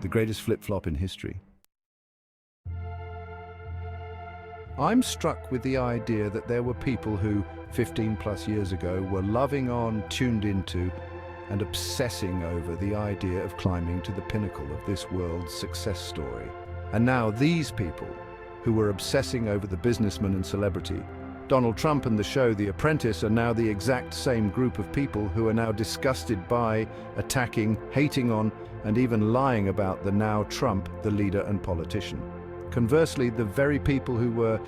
the greatest flip-flop in history. I'm struck with the idea that there were people who, 15 plus years ago, were loving on, tuned into, and obsessing over the idea of climbing to the pinnacle of this world's success story. And now these people, who were obsessing over the businessman and celebrity, Donald Trump and the show The Apprentice, are now the exact same group of people who are now disgusted by, attacking, hating on, and even lying about the now Trump, the leader and politician. Conversely, the very people who were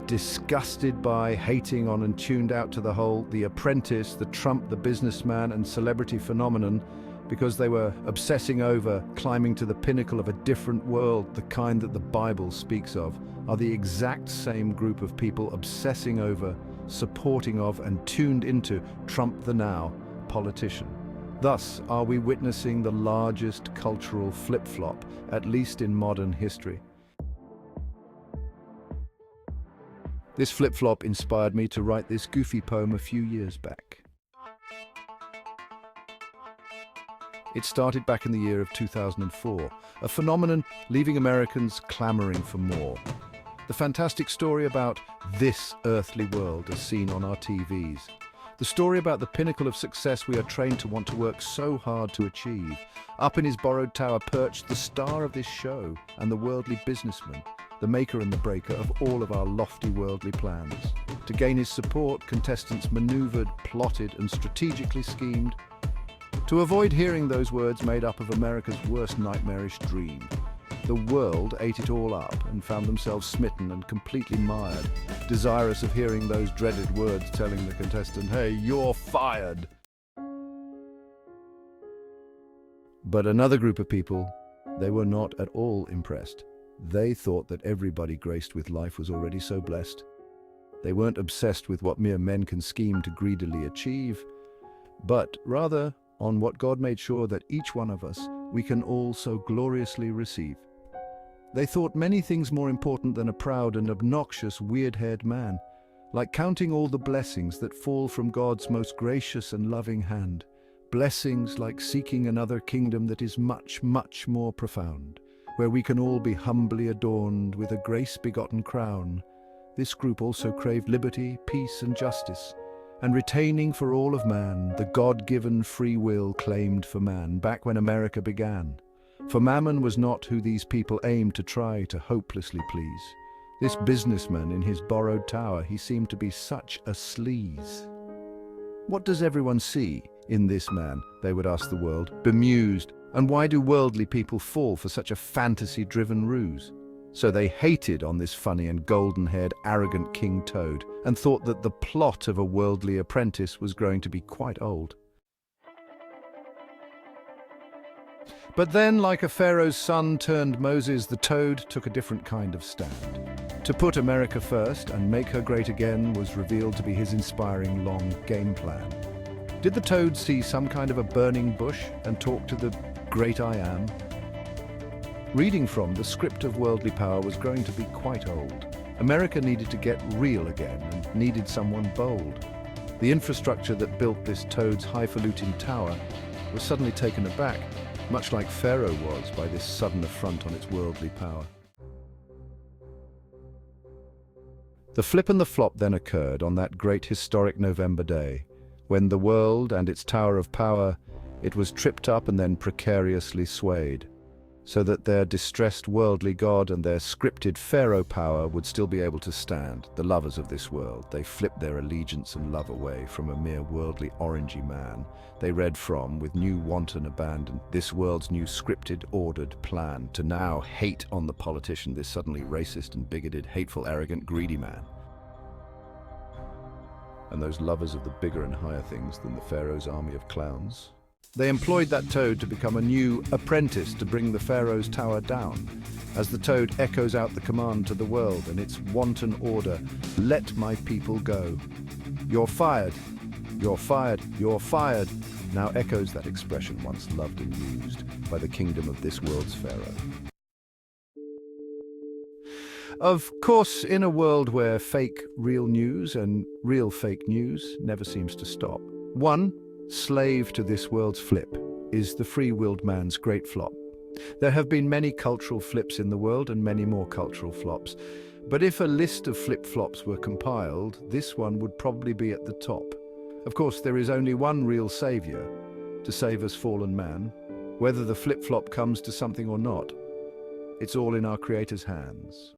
disgusted by, hating on, and tuned out to the whole The Apprentice, the Trump, the businessman and celebrity phenomenon, because they were obsessing over climbing to the pinnacle of a different world, the kind that the Bible speaks of, are the exact same group of people obsessing over, supporting of, and tuned into Trump the now politician. Thus, are we witnessing the largest cultural flip-flop, at least in modern history? This flip-flop inspired me to write this goofy poem a few years back. It started back in the year of 2004, a phenomenon leaving Americans clamoring for more. The fantastic story about this earthly world as seen on our TVs. The story about the pinnacle of success we are trained to want to work so hard to achieve. Up in his borrowed tower perched the star of this show and the worldly businessman, the maker and the breaker of all of our lofty worldly plans. To gain his support, contestants maneuvered, plotted, and strategically schemed to avoid hearing those words made up of America's worst nightmarish dream. The world ate it all up and found themselves smitten and completely mired, desirous of hearing those dreaded words telling the contestant, "Hey, you're fired." But another group of people, they were not at all impressed. They thought that everybody graced with life was already so blessed. They weren't obsessed with what mere men can scheme to greedily achieve, but rather on what God made sure that each one of us, we can all so gloriously receive. They thought many things more important than a proud and obnoxious, weird-haired man, like counting all the blessings that fall from God's most gracious and loving hand. Blessings like seeking another kingdom that is much, much more profound, where we can all be humbly adorned with a grace-begotten crown. This group also craved liberty, peace, and justice, and retaining for all of man the God-given free will claimed for man back when America began. For Mammon was not who these people aimed to try to hopelessly please. This businessman in his borrowed tower, he seemed to be such a sleaze. What does everyone see in this man, they would ask the world, bemused, and why do worldly people fall for such a fantasy-driven ruse? So they hated on this funny and golden-haired, arrogant King Toad and thought that the plot of a worldly apprentice was growing to be quite old. But then, like a Pharaoh's son turned Moses, the Toad took a different kind of stand. To put America first and make her great again was revealed to be his inspiring long game plan. Did the Toad see some kind of a burning bush and talk to the great I Am? Reading from the script of worldly power was growing to be quite old. America needed to get real again and needed someone bold. The infrastructure that built this Toad's highfalutin tower was suddenly taken aback, much like Pharaoh was by this sudden affront on its worldly power. The flip and the flop then occurred on that great historic November day, when the world and its tower of power, it was tripped up and then precariously swayed, so that their distressed worldly god and their scripted pharaoh power would still be able to stand. The lovers of this world, they flipped their allegiance and love away from a mere worldly orangey man. They read from, with new wanton abandon, this world's new scripted, ordered plan, to now hate on the politician, this suddenly racist and bigoted, hateful, arrogant, greedy man. And those lovers of the bigger and higher things than the Pharaoh's army of clowns. They employed that Toad to become a new apprentice to bring the Pharaoh's tower down, as the Toad echoes out the command to the world and its wanton order, "Let my people go. You're fired, you're fired, you're fired," now echoes that expression once loved and used by the kingdom of this world's Pharaoh. Of course, in a world where fake real news and real fake news never seems to stop, one slave to this world's flip is the free-willed man's great flop. There have been many cultural flips in the world and many more cultural flops. But if a list of flip-flops were compiled, this one would probably be at the top. Of course, there is only one real savior to save us fallen man. Whether the flip-flop comes to something or not, it's all in our Creator's hands.